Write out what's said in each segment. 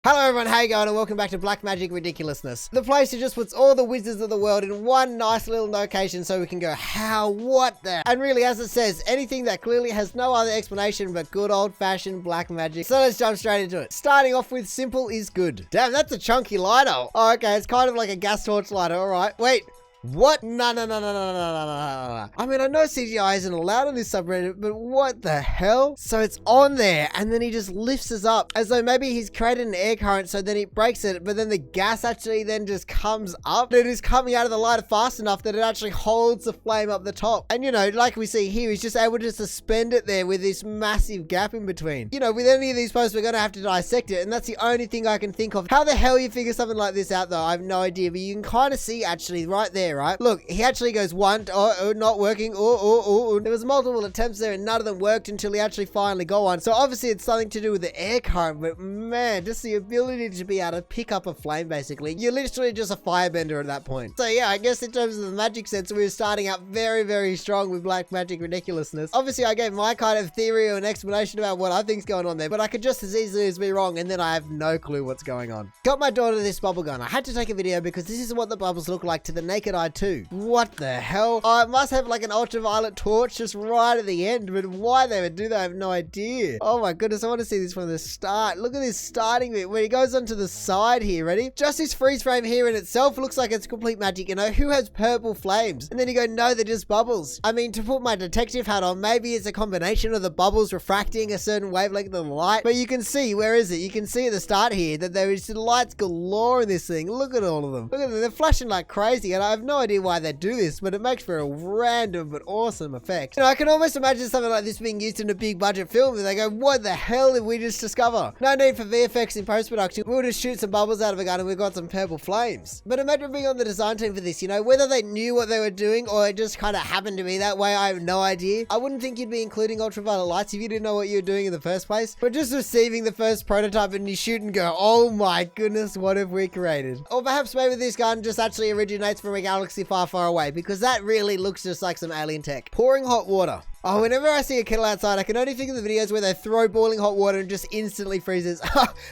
Hello everyone, how you going, and welcome back to Blackmagic Ridiculousness. The place that just puts all the wizards of the world in one nice little location so we can go, how, what the? And really, as it says, anything that clearly has no other explanation but good old-fashioned black magic. So let's jump straight into it. Starting off with simple is good. Damn, that's a chunky lighter. Oh, okay, it's kind of like a gas torch lighter, alright. Wait. What? No. I mean, I know CGI isn't allowed on this subreddit, but what the hell? So it's on there, and then he just lifts us up, as though maybe he's created an air current, so then it breaks it, but then the gas actually then just comes up. It is coming out of the lighter fast enough that it actually holds the flame up the top. And you know, like we see here, he's just able to suspend it there with this massive gap in between. You know, with any of these posts, we're gonna have to dissect it, and that's the only thing I can think of. How the hell you figure something like this out, though? I have no idea, but you can kind of see actually right there. Right? Look, he actually goes one, not working, There was multiple attempts there and none of them worked until he actually finally got one. So obviously it's something to do with the air current, but man, just the ability to be able to pick up a flame basically. You're literally just a firebender at that point. So yeah, I guess in terms of the magic sense, we were starting out very, very strong with Blackmagic Ridiculousness. Obviously I gave my kind of theory or an explanation about what I think's going on there, but I could just as easily as be wrong and then I have no clue what's going on. Got my daughter this bubble gun. I had to take a video because this is what the bubbles look like to the naked eye too. What the hell? Oh, it must have like an ultraviolet torch just right at the end, but why they would do that, I have no idea. Oh my goodness, I want to see this from the start. Look at this starting bit where he goes onto the side here, ready? Just this freeze frame here in itself looks like it's complete magic, you know? Who has purple flames? And then you go, no, they're just bubbles. I mean, to put my detective hat on, maybe it's a combination of the bubbles refracting a certain wavelength of the light, but you can see, where is it? You can see at the start here that there is lights galore in this thing. Look at all of them. Look at them, they're flashing like crazy, and I have no idea why they do this, but it makes for a random but awesome effect. You know, I can almost imagine something like this being used in a big budget film and they go, what the hell did we just discover? No need for VFX in post-production. We'll just shoot some bubbles out of a gun and we've got some purple flames. But imagine being on the design team for this, you know, whether they knew what they were doing or it just kind of happened to be that way, I have no idea. I wouldn't think you'd be including ultraviolet lights if you didn't know what you were doing in the first place. But just receiving the first prototype and you shoot and go, oh my goodness, what have we created? Or perhaps maybe this gun just actually originates from a galaxy far, far away, because that really looks just like some alien tech. Pouring hot water. Oh, whenever I see a kettle outside, I can only think of the videos where they throw boiling hot water and just instantly freezes.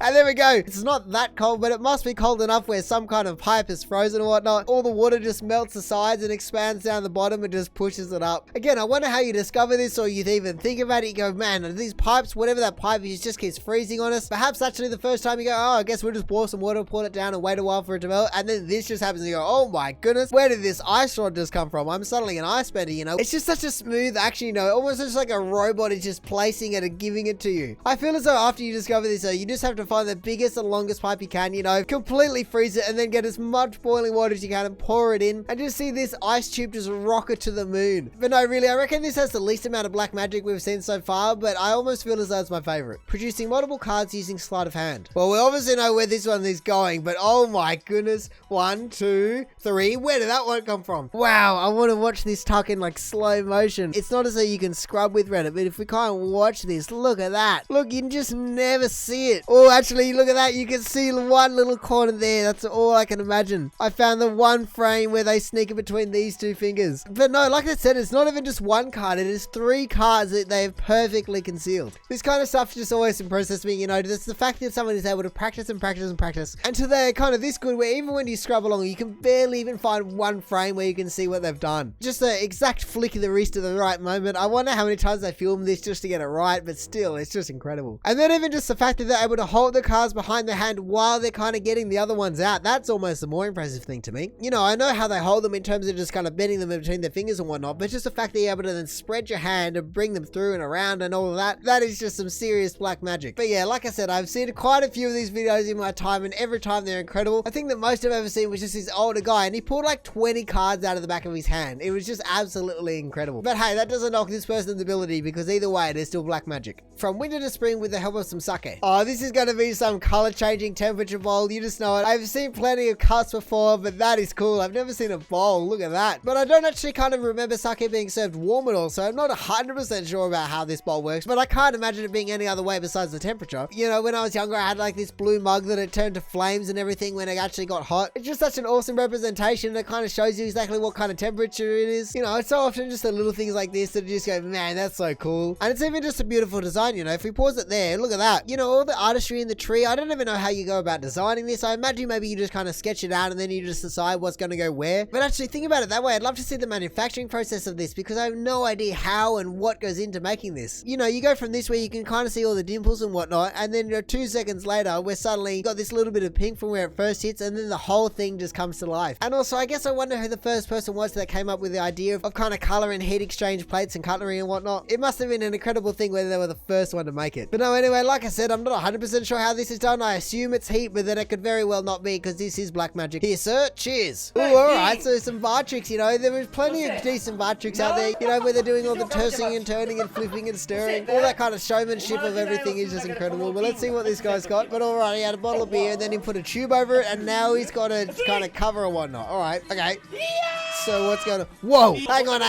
And there we go. It's not that cold, but it must be cold enough where some kind of pipe is frozen or whatnot. All the water just melts the sides and expands down the bottom and just pushes it up. Again, I wonder how you discover this or you even think about it. You go, man, these pipes, whatever that pipe is, just keeps freezing on us. Perhaps actually the first time you go, oh, I guess we'll just pour some water, pour it down and wait a while for it to melt. And then this just happens and you go, oh my goodness, where did this ice rod just come from? I'm suddenly an ice bender, you know? It's just such a smooth action, you know, almost just like a robot is just placing it and giving it to you. I feel as though after you discover this, though, you just have to find the biggest and longest pipe you can, you know, completely freeze it and then get as much boiling water as you can and pour it in and just see this ice tube just rocket to the moon. But no, really, I reckon this has the least amount of black magic we've seen so far, but I almost feel as though it's my favorite. Producing multiple cards using sleight of hand. Well, we obviously know where this one is going, but oh my goodness. 1, 2, 3. Where did that one come from? Wow, I want to watch this tuck in like slow motion. It's not as though you can scrub with Reddit, but if we can't watch this, look at that. Look, you can just never see it. Oh, actually, look at that. You can see one little corner there. That's all I can imagine. I found the one frame where they sneak it between these two fingers. But no, like I said, it's not even just one card. It is 3 cards that they have perfectly concealed. This kind of stuff just always impresses me, you know. It's the fact that someone is able to practice and practice and practice until they're kind of this good where even when you scrub along, you can barely even find one frame where you can see what they've done. Just the exact flick of the wrist at the right moment. I wonder how many times they film this just to get it right, but still, it's just incredible. And then even just the fact that they're able to hold the cards behind their hand while they're kind of getting the other ones out, that's almost the more impressive thing to me. You know, I know how they hold them in terms of just kind of bending them in between their fingers and whatnot, but just the fact that you're able to then spread your hand and bring them through and around and all of that, that is just some serious black magic. But yeah, like I said, I've seen quite a few of these videos in my time, and every time they're incredible. I think the most I've ever seen was just this older guy, and he pulled like 20 cards out of the back of his hand. It was just absolutely incredible. But hey, that doesn't knock this person's ability, because either way, it is still black magic. From winter to spring with the help of some sake. Oh, this is going to be some color changing temperature bowl. You just know it. I've seen plenty of cups before, but that is cool. I've never seen a bowl. Look at that. But I don't actually kind of remember sake being served warm at all, so I'm not 100% sure about how this bowl works, but I can't imagine it being any other way besides the temperature. You know, when I was younger, I had like this blue mug that it turned to flames and everything when it actually got hot. It's just such an awesome representation that kind of shows you exactly what kind of temperature it is. You know, it's so often just the little things like this that just go, man, that's so cool. And it's even just a beautiful design, you know. If we pause it there, look at that. You know, all the artistry in the tree. I don't even know how you go about designing this. I imagine maybe you just kind of sketch it out and then you just decide what's going to go where. But actually think about it that way. I'd love to see the manufacturing process of this because I have no idea how and what goes into making this. You know, you go from this where you can kind of see all the dimples and whatnot, and then 2 seconds later, we're suddenly got this little bit of pink from where it first hits, and then the whole thing just comes to life. And also, I guess I wonder who the first person was that came up with the idea of kind of color and heat exchange plates and cutlery and whatnot. It must have been an incredible thing whether they were the first one to make it. But no, anyway, like I said, I'm not 100% sure how this is done. I assume it's heat, but then it could very well not be because this is black magic. Here, sir, cheers. Ooh, alright, so some bar tricks, you know, there is plenty of decent bar tricks out there, you know, where they're doing all the tossing and turning and flipping and stirring. All that kind of showmanship of everything is just incredible. But let's see what this guy's got. But alright, he had a bottle of beer and then he put a tube over it and now he's got a kind of cover or whatnot. Alright, okay. So what's going on? Whoa! Hang on.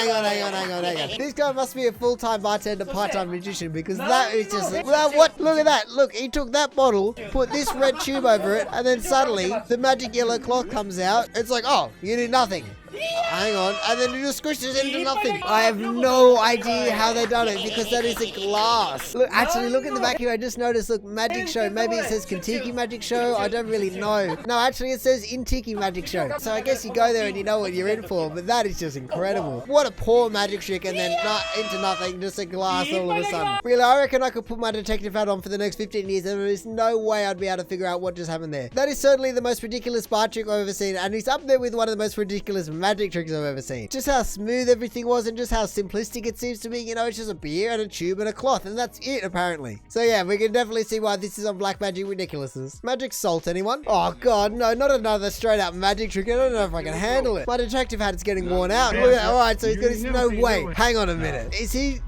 This guy must be a full-time bartender, part-time magician because that is just... What? Look at that. Look, he took that bottle, put this red tube over it, and then suddenly the magic yellow cloth comes out. It's like, oh, you did nothing. Hang on, and then it just squishes into nothing. I have no idea how they done it because that is a glass. Look, actually, look in the back here. I just noticed, look, magic show. Maybe it says Kentucky magic show. I don't really know. No, actually, it says Intiki magic show. So I guess you go there and you know what you're in for. But that is just incredible. What a poor magic trick, and then into nothing, just a glass all of a sudden. Really, I reckon I could put my detective hat on for the next 15 years, and there is no way I'd be able to figure out what just happened there. That is certainly the most ridiculous bar trick I've ever seen, and he's up there with one of the most ridiculous magic tricks I've ever seen. Just how smooth everything was and just how simplistic it seems to be. You know, it's just a beer and a tube and a cloth, and that's it apparently. So yeah, we can definitely see why this is on Blackmagic Ridiculousness. Magic salt, anyone? Oh god, no, not another straight up magic trick. I don't know if I can handle it. My detective hat is getting worn out. Look at that. Alright, so he's got his... No way. Hang on a minute. Is he...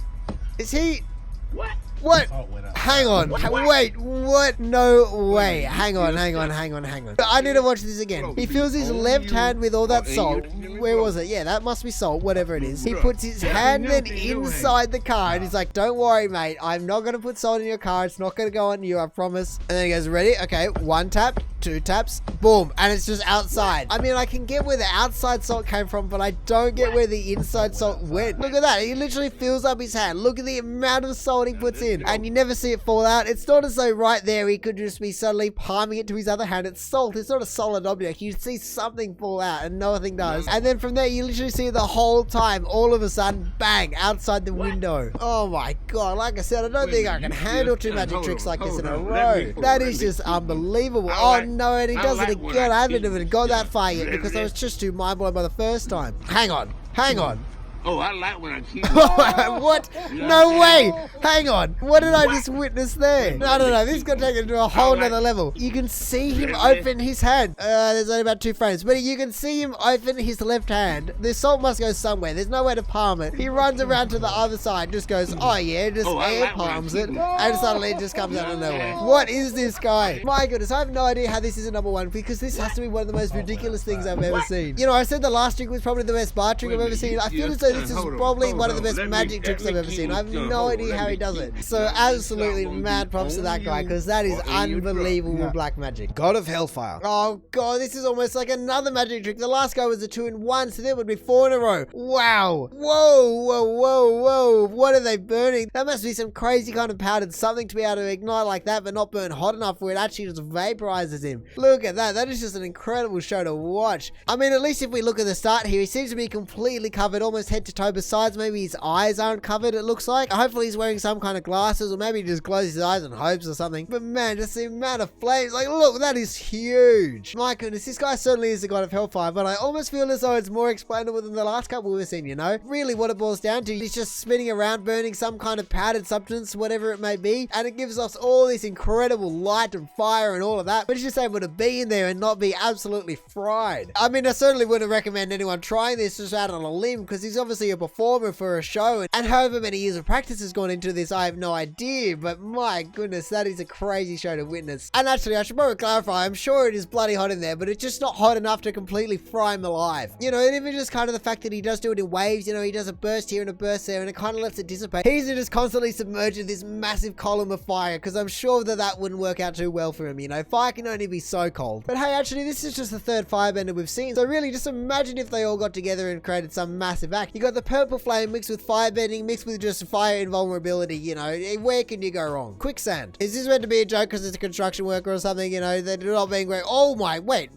What? Hang on. Wait, what? No way. Hang on. I need to watch this again. He fills his left hand with all that salt. Where was it? Yeah, that must be salt, whatever it is. He puts his hand then inside the car and he's like, don't worry, mate. I'm not going to put salt in your car. It's not going to go on you, I promise. And then he goes, ready? Okay, 1 tap, 2 taps, boom. And it's just outside. I mean, I can get where the outside salt came from, but I don't get where the inside salt went. Look at that. He literally fills up his hand. Look at the amount of salt he puts in. And you never see it fall out. It's not as though right there he could just be suddenly palming it to his other hand. It's salt. It's not a solid object. You see something fall out and nothing does. And then from there you literally see it the whole time. All of a sudden, bang, outside the window. Oh my god. Like I said, I don't think I can handle 2 magic tricks like this in a row. That is just unbelievable. Oh no, and he does it again. I haven't even got that far yet because I was just too mind blown by the first time. Hang on. Oh, I like when I keep... What? No way! Hang on. What did I just witness there? No. This got taken to a whole nother level. You can see him open his hand. There's only about 2 frames. But you can see him open his left hand. The salt must go somewhere. There's no way to palm it. He runs around to the other side. Just goes, oh yeah, just air palms it. And suddenly it just comes out of nowhere. What is this guy? My goodness, I have no idea how this is a #1 because this has to be one of the most ridiculous things I've ever seen. You know, I said the last trick was probably the best bar trick I've ever seen. I feel as though this is probably one of the best magic tricks I've ever seen. I have no idea how he does it. So absolutely mad props to that guy because that is unbelievable black magic. God of Hellfire. Oh god, this is almost like another magic trick. The last guy was a 2-in-1, so there would be 4 in a row. Wow. Whoa. What are they burning? That must be some crazy kind of powdered something to be able to ignite like that but not burn hot enough where it actually just vaporizes him. Look at that. That is just an incredible show to watch. I mean, at least if we look at the start here, he seems to be completely covered almost head to toe. Besides, maybe his eyes aren't covered, it looks like. Hopefully he's wearing some kind of glasses, or maybe he just closes his eyes and hopes or something. But man, just the amount of flames. Like, look, that is huge. My goodness, this guy certainly is the god of Hellfire, but I almost feel as though it's more explainable than the last couple we've seen, you know? Really, what it boils down to is just spinning around, burning some kind of powdered substance, whatever it may be, and it gives us all this incredible light and fire and all of that, but he's just able to be in there and not be absolutely fried. I mean, I certainly wouldn't recommend anyone trying this just out on a limb, because he's obviously a performer for a show, and however many years of practice has gone into this, I have no idea, but my goodness, that is a crazy show to witness. And actually, I should probably clarify, I'm sure it is bloody hot in there, but it's just not hot enough to completely fry him alive. You know, and even just kind of the fact that he does do it in waves, you know, he does a burst here and a burst there, and it kind of lets it dissipate. He's just constantly submerged in this massive column of fire, because I'm sure that that wouldn't work out too well for him, you know, fire can only be so cold. But hey, actually, this is just the 3rd firebender we've seen, so really, just imagine if they all got together and created some massive act. You got the purple flame mixed with firebending, mixed with just fire invulnerability, you know. Where can you go wrong? Quicksand. Is this meant to be a joke because it's a construction worker or something, you know? They're not being great. Oh my, wait,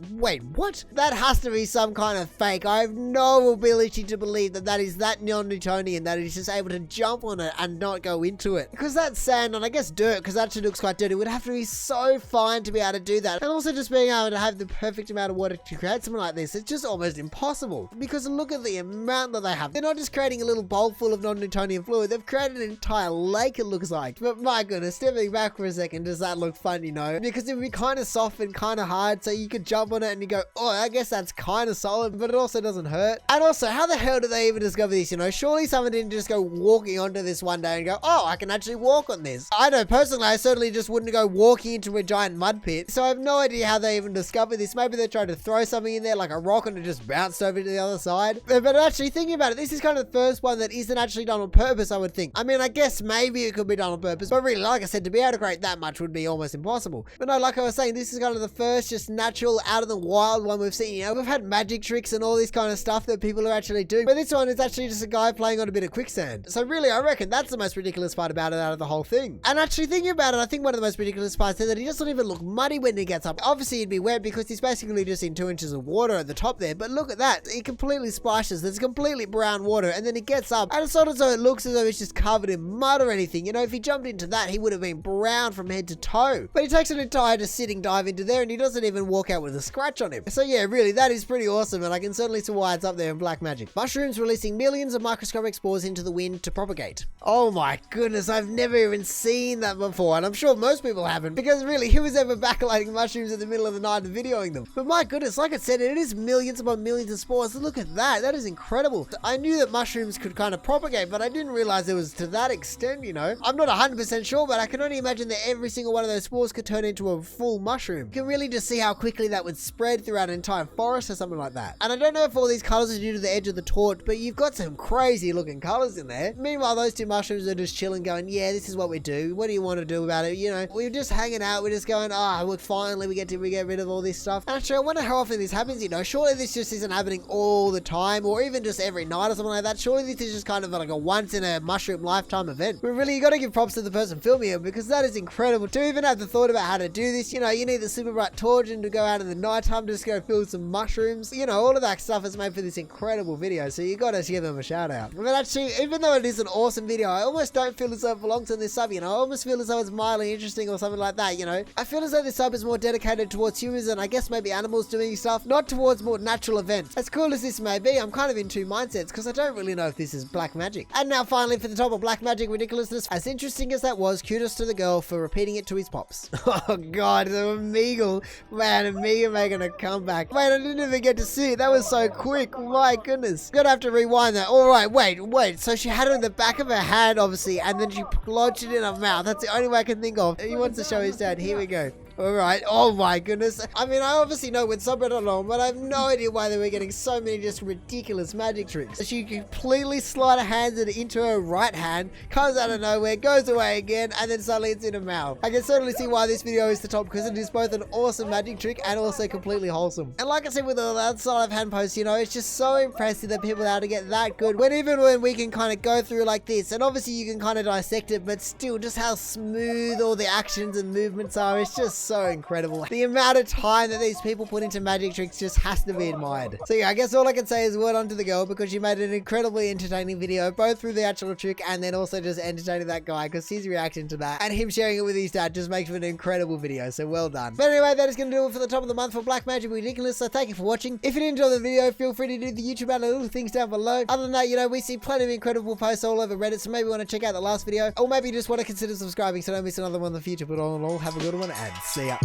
what? That has to be some kind of fake. I have no ability to believe that that is that non-Newtonian, that he's just able to jump on it and not go into it. Because that sand, and I guess dirt, because that actually looks quite dirty, would have to be so fine to be able to do that. And also just being able to have the perfect amount of water to create something like this, it's just almost impossible. Because look at the amount that they have. They're not just creating a little bowl full of non-Newtonian fluid, they've created an entire lake, it looks like. But my goodness, stepping back for a second, does that look fun, you know? Because it would be kind of soft and kind of hard, so you could jump on it and you go, oh, I guess that's kind of solid, but it also doesn't hurt. And also, how the hell did they even discover this, you know? Surely someone didn't just go walking onto this one day and go, oh, I can actually walk on this. I know, personally, I certainly just wouldn't go walking into a giant mud pit, so I have no idea how they even discovered this. Maybe they're trying to throw something in there like a rock and it just bounced over to the other side. But actually, thinking about it, this is kind of the first one that isn't actually done on purpose, I would think. I mean, I guess maybe it could be done on purpose, but really, like I said, to be able to create that much would be almost impossible. But no, like I was saying, this is kind of the first just natural, out of the wild one we've seen. You know, we've had magic tricks and all this kind of stuff that people are actually doing, but this one is actually just a guy playing on a bit of quicksand. So really, I reckon that's the most ridiculous part about it out of the whole thing. And actually thinking about it, I think one of the most ridiculous parts is that he doesn't even look muddy when he gets up. Obviously, he'd be wet because he's basically just in 2 inches of water at the top there, but look at that. He completely splashes. There's completely brown water, and then he gets up, and it's not as though it looks as though he's just covered in mud or anything. You know, if he jumped into that, he would have been brown from head to toe. But he takes an entire just sitting dive into there, and he doesn't even walk out with a scratch on him. So yeah, really, that is pretty awesome, and I can certainly see why it's up there in Blackmagic. Mushrooms releasing millions of microscopic spores into the wind to propagate. Oh my goodness, I've never even seen that before, and I'm sure most people haven't, because really, who was ever backlighting mushrooms in the middle of the night and videoing them? But my goodness, like I said, it is millions upon millions of spores. Look at that. That is incredible. I knew that mushrooms could kind of propagate, but I didn't realize it was to that extent, you know. I'm not 100% sure, but I can only imagine that every single one of those spores could turn into a full mushroom. You can really just see how quickly that would spread throughout an entire forest or something like that. And I don't know if all these colors are due to the edge of the torch, but you've got some crazy looking colors in there. Meanwhile, those two mushrooms are just chilling going, yeah, this is what we do. What do you want to do about it? You know, we're just hanging out. We're just going, look, finally we get rid of all this stuff. And actually, I wonder how often this happens, you know. Surely this just isn't happening all the time, or even just every night or something like that. Surely this is just kind of like a once in a mushroom lifetime event. But really, you got to give props to the person filming it, because that is incredible. To even have the thought about how to do this, you know, you need the super bright torch and to go out in the nighttime to just go fill some mushrooms. You know, all of that stuff is made for this incredible video, so you got to give them a shout out. But actually, even though it is an awesome video, I almost don't feel as though it belongs on this sub, you know. I almost feel as though it's mildly interesting or something like that, you know. I feel as though this sub is more dedicated towards humans and I guess maybe animals doing stuff, not towards more natural events. As cool as this may be, I'm kind of in two mindsets because I don't really know if this is black magic. And now finally for the top of Blackmagic ridiculousness, as interesting as that was, kudos to the girl for repeating it to his pops. Oh god, the Omegle, man, Omegle making a comeback. Wait, I didn't even get to see it. That was so quick. My goodness. Gonna have to rewind that. Alright, wait. So she had it in the back of her hand, obviously, and then she lodged it in her mouth. That's the only way I can think of. He wants to show his dad. Here we go. Alright, oh my goodness. I mean, I obviously know with subreddit alone, but I have no idea why they were getting so many just ridiculous magic tricks. She completely sleight of hands it into her right hand, comes out of nowhere, goes away again, and then suddenly it's in her mouth. I can certainly see why this video is the top, because it is both an awesome magic trick and also completely wholesome. And like I said with all that sleight of hand posts, you know, it's just so impressive that people are able to get that good, when even when we can kind of go through like this, and obviously you can kind of dissect it, but still just how smooth all the actions and movements are, it's just so incredible. The amount of time that these people put into magic tricks just has to be admired. So yeah, I guess all I can say is well done to the girl, because she made an incredibly entertaining video, both through the actual trick and then also just entertaining that guy, because his reaction to that and him sharing it with his dad just makes it an incredible video, so well done. But anyway, that is going to do it for the top of the month for Blackmagic Ridiculous, so thank you for watching. If you did enjoy the video, feel free to do the YouTube and little things down below. Other than that, you know, we see plenty of incredible posts all over Reddit, so maybe you want to check out the last video, or maybe you just want to consider subscribing so don't miss another one in the future. But all in all, have a good one and see ya.